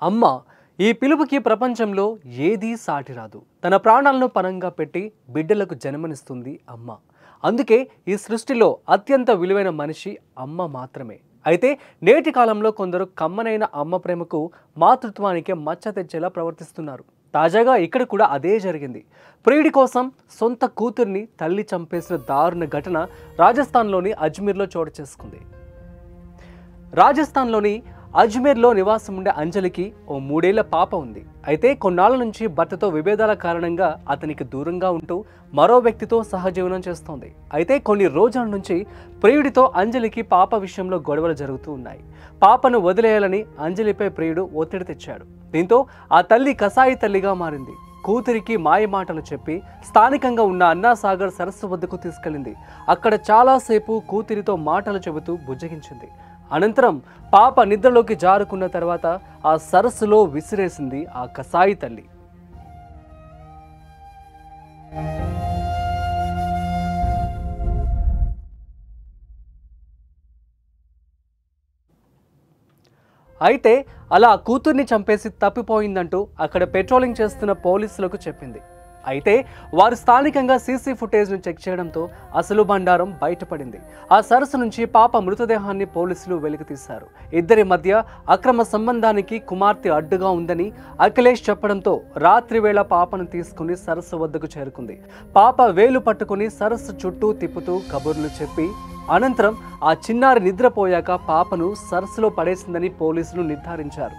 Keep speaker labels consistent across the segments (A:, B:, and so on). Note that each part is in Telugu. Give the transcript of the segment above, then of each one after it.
A: అమ్మ ఈ పిలుపుకి ప్రపంచంలో ఏదీ సాటిరాదు. తన ప్రాణాలను పణంగా పెట్టి బిడ్డలకు జన్మనిస్తుంది అమ్మ. అందుకే ఈ సృష్టిలో అత్యంత విలువైన మనిషి అమ్మ మాత్రమే. అయితే నేటి కాలంలో కొందరు కమ్మనైన అమ్మ ప్రేమకు మాతృత్వానికి మచ్చ తెచ్చేలా ప్రవర్తిస్తున్నారు. తాజాగా ఇక్కడ కూడా అదే జరిగింది. ప్రియుడి కోసం సొంత కూతుర్ని తల్లి చంపేసిన దారుణ ఘటన రాజస్థాన్లోని అజ్మీర్లో చోటు చేసుకుంది. రాజస్థాన్లోని అజ్మీర్లో నివాసం ఉండే అంజలికి ఓ 3 ఏళ్ల పాప ఉంది. అయితే కొన్నాళ్ళ నుంచి భర్తతో విభేదాల కారణంగా అతనికి దూరంగా ఉంటూ మరో వ్యక్తితో సహజీవనం చేస్తోంది. అయితే కొన్ని రోజుల నుంచి ప్రియుడితో అంజలికి పాప విషయంలో గొడవలు జరుగుతూ ఉన్నాయి. పాపను వదిలేయాలని అంజలిపై ప్రియుడు ఒత్తిడి తెచ్చాడు. దీంతో ఆ తల్లి కసాయి తల్లిగా మారింది. కూతురికి మాయ మాటలు చెప్పి స్థానికంగా ఉన్న అన్నాసాగర్ సరస్సు వద్దకు తీసుకెళ్లింది. అక్కడ చాలాసేపు కూతురితో మాటలు చెబుతూ బుజ్జగించింది. అనంతరం పాప నిద్రలోకి జారుకున్న తర్వాత ఆ సరస్సులో విసిరేసింది ఆ కసాయి తల్లి. అయితే అలా కూతుర్ని చంపేసి తప్పిపోయిందంటూ అక్కడ పెట్రోలింగ్ చేస్తున్న పోలీసులకు చెప్పింది. అయితే వారు స్థానికంగా సీసీ ఫుటేజ్ను చెక్ చేయడంతో అసలు బండారం బయటపడింది. ఆ సరస్సు నుంచి పాప మృతదేహాన్ని పోలీసులు వెలికితీశారు. ఇద్దరి మధ్య అక్రమ సంబంధానికి కుమార్తె అడ్డుగా ఉందని అఖిలేష్ చెప్పడంతో రాత్రి వేళ పాపను తీసుకుని సరస్సు వద్దకు చేరుకుంది. పాప వేలు పట్టుకుని సరస్సు చుట్టూ తిప్పుతూ కబుర్లు చెప్పి అనంతరం ఆ చిన్నారి నిద్రపోయాక పాపను సరస్సులో పడేసిందని పోలీసులు నిర్ధారించారు.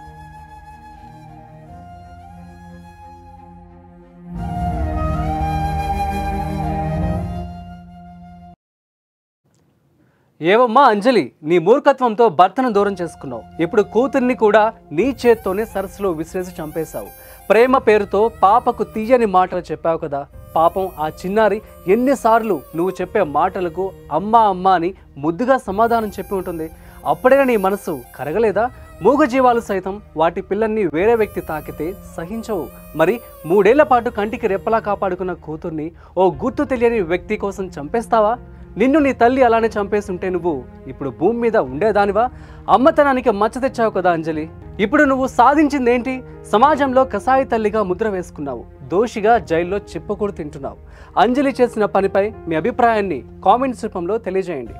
A: ఏవమ్మా అంజలి, నీ మూర్ఖత్వంతో భర్తను దూరం చేసుకున్నావు. ఇప్పుడు కూతుర్ని కూడా నీ చేత్తోనే సరస్సులో విసిరేసి చంపేశావు. ప్రేమ పేరుతో పాపకు తీయని మాటలు చెప్పావు కదా. పాపం ఆ చిన్నారి ఎన్నిసార్లు నువ్వు చెప్పే మాటలకు అమ్మా అమ్మా అని ముద్దుగా సమాధానం చెప్పి ఉంటుంది. అప్పుడైనా నీ మనసు కరగలేదా? మూగజీవాలు సైతం వాటి పిల్లల్ని వేరే వ్యక్తి తాకితే సహించవు. మరి 3 ఏళ్ల పాటు కంటికి రెప్పలా కాపాడుకున్న కూతుర్ని ఓ గుర్తు తెలియని వ్యక్తి కోసం చంపేస్తావా? నిన్ను నీ తల్లి అలానే చంపేస్తుంటే నువ్వు ఇప్పుడు భూమి మీద ఉండేదానివా? అమ్మతనానికి మచ్చ తెచ్చావు కదా అంజలి. ఇప్పుడు నువ్వు సాధించిందేంటి? సమాజంలో కసాయి తల్లిగా ముద్ర వేసుకున్నావు. దోషిగా జైల్లో చిప్పకూడు తింటున్నావు. అంజలి చేసిన పనిపై మీ అభిప్రాయాన్ని కామెంట్స్ రూపంలో తెలియజేయండి.